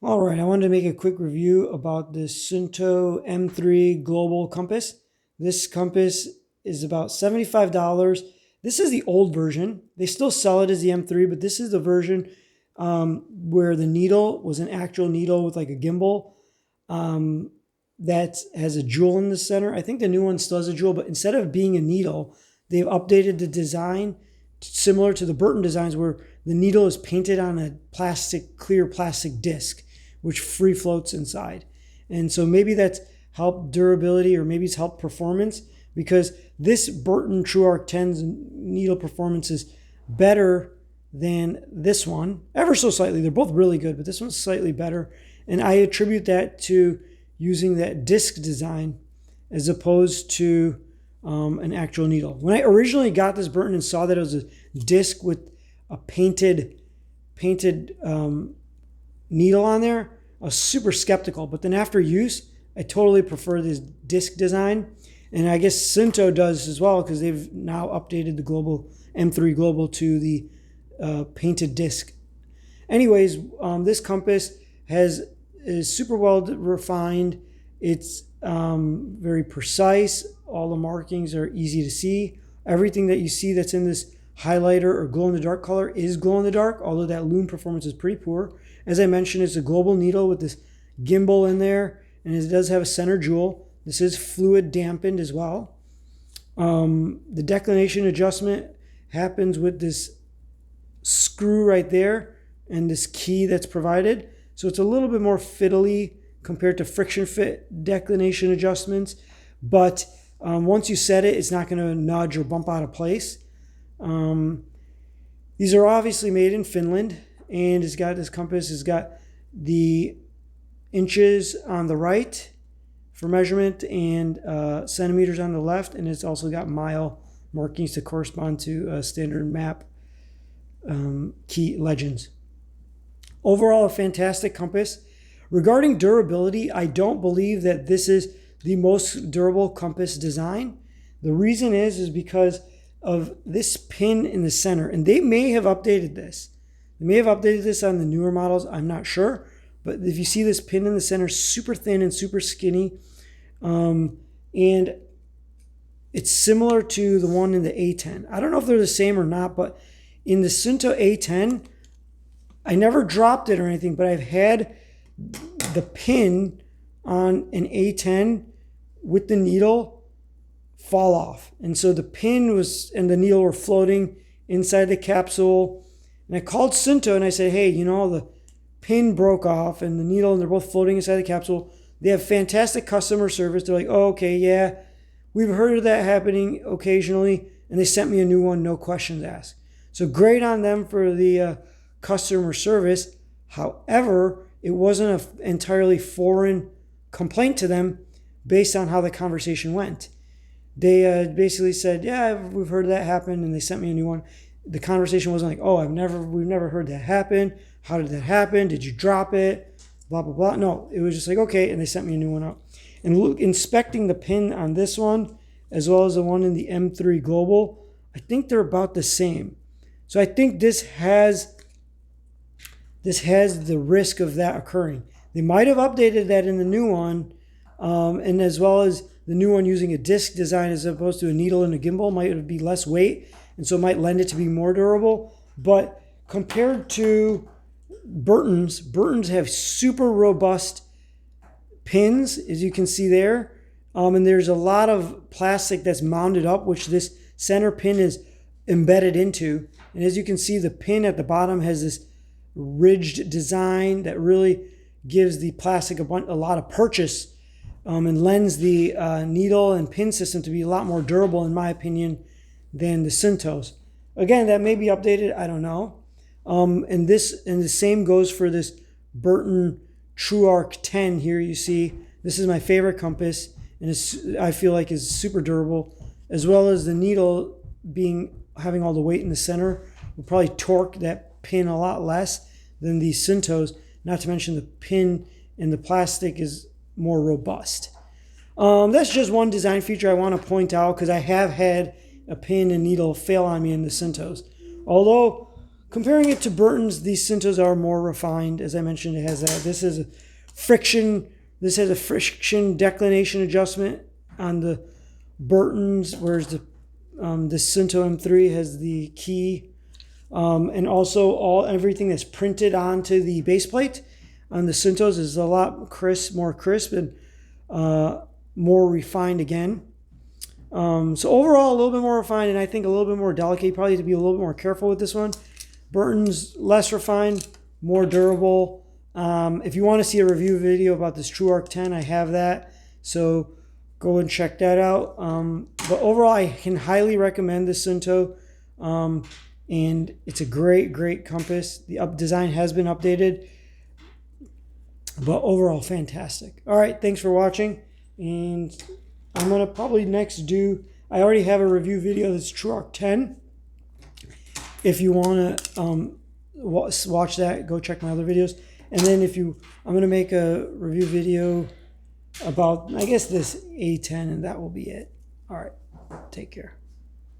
All right, I wanted to make a quick review about the Suunto M3 Global Compass. This compass is about $75. This is the old version. They still sell it as the M3, but this is the version where the needle was an actual needle with like a gimbal that has a jewel in the center. I think the new one still has a jewel, but instead of being a needle, they've updated the design similar to the Burton designs where the needle is painted on a clear plastic disc, which free floats inside. And so maybe that's helped durability or maybe it's helped performance, because this Burton TrueArc 10's needle performance is better than this one, ever so slightly. They're both really good, but this one's slightly better. And I attribute that to using that disc design as opposed to an actual needle. When I originally got this Burton and saw that it was a disc with a painted needle on there, I was super skeptical. But then after use, I totally prefer this disc design. And I guess Suunto does as well, because they've now updated the Global M3 Global to the painted disc. Anyways, this compass is super well refined. It's very precise. All the markings are easy to see. Everything that you see that's in this highlighter or glow-in-the-dark color is glow-in-the-dark, although that lume performance is pretty poor. As I mentioned, it's a global needle with this gimbal in there, and it does have a center jewel. This is fluid dampened as well. The declination adjustment happens with this screw right there and this key that's provided. So it's a little bit more fiddly compared to friction fit declination adjustments. But once you set it, it's not going to nudge or bump out of place. These are obviously made in Finland, and this compass has got the inches on the right for measurement and centimeters on the left, and it's also got mile markings to correspond to standard map key legends. Overall, a fantastic compass. Regarding durability, I don't believe that this is the most durable compass design. The reason is because of this pin in the center, and they may have updated this. They may have updated this on the newer models, I'm not sure. But if you see this pin in the center, super thin and super skinny, and it's similar to the one in the A10. I don't know if they're the same or not, but in the Suunto A10, I never dropped it or anything, but I've had the pin on an A10 with the needle fall off. And so the pin and the needle were floating inside the capsule. And I called Suunto and I said, hey, the pin broke off and the needle, and they're both floating inside the capsule. They have fantastic customer service. They're like, oh, okay, yeah, we've heard of that happening occasionally. And they sent me a new one, no questions asked. So great on them for the customer service. However, it wasn't an entirely foreign complaint to them based on how the conversation went. They basically said, yeah, we've heard that happen, and they sent me a new one. The conversation wasn't like, oh, we've never heard that happen. How did that happen? Did you drop it? Blah, blah, blah. No, it was just like, okay, and they sent me a new one out. And inspecting the pin on this one, as well as the one in the M3 Global, I think they're about the same. So I think this has the risk of that occurring. They might have updated that in the new one, and as well as the new one using a disc design as opposed to a needle and a gimbal might be less weight, and so it might lend it to be more durable. But compared to Burton's have super robust pins, as you can see there, and there's a lot of plastic that's mounted up, which this center pin is embedded into. And as you can see, the pin at the bottom has this ridged design that really gives the plastic a lot of purchase, and lends the needle and pin system to be a lot more durable, in my opinion, than the Suunto's. Again, that may be updated, I don't know. And the same goes for this Burton TrueArc 10 here. You see, this is my favorite compass, and I feel like is super durable, as well as the needle having all the weight in the center will probably torque that pin a lot less than the Suunto's. Not to mention the pin and the plastic is more robust. That's just one design feature I want to point out, because I have had a pin and needle fail on me in the Suunto's. Although comparing it to Burton's, these Suuntos are more refined. As I mentioned, it has that. This is a friction. This has a friction declination adjustment on the Burton's, whereas the Suunto M3 has the key, and also everything that's printed onto the base plate on the Suuntos is a lot more crisp, and more refined again. So overall, a little bit more refined, and I think a little bit more delicate. You probably have to be a little bit more careful with this one. Burton's less refined, more durable. If you want to see a review video about this TrueArc 10, I have that. So go and check that out. But overall, I can highly recommend this Suunto. And it's a great, great compass. The design has been updated. But overall, fantastic. All right, thanks for watching. And I'm going to probably next I already have a review video that's TrueArc 10. If you want to watch that, go check my other videos. And then I'm going to make a review video about, I guess, this A10, and that will be it. All right, take care.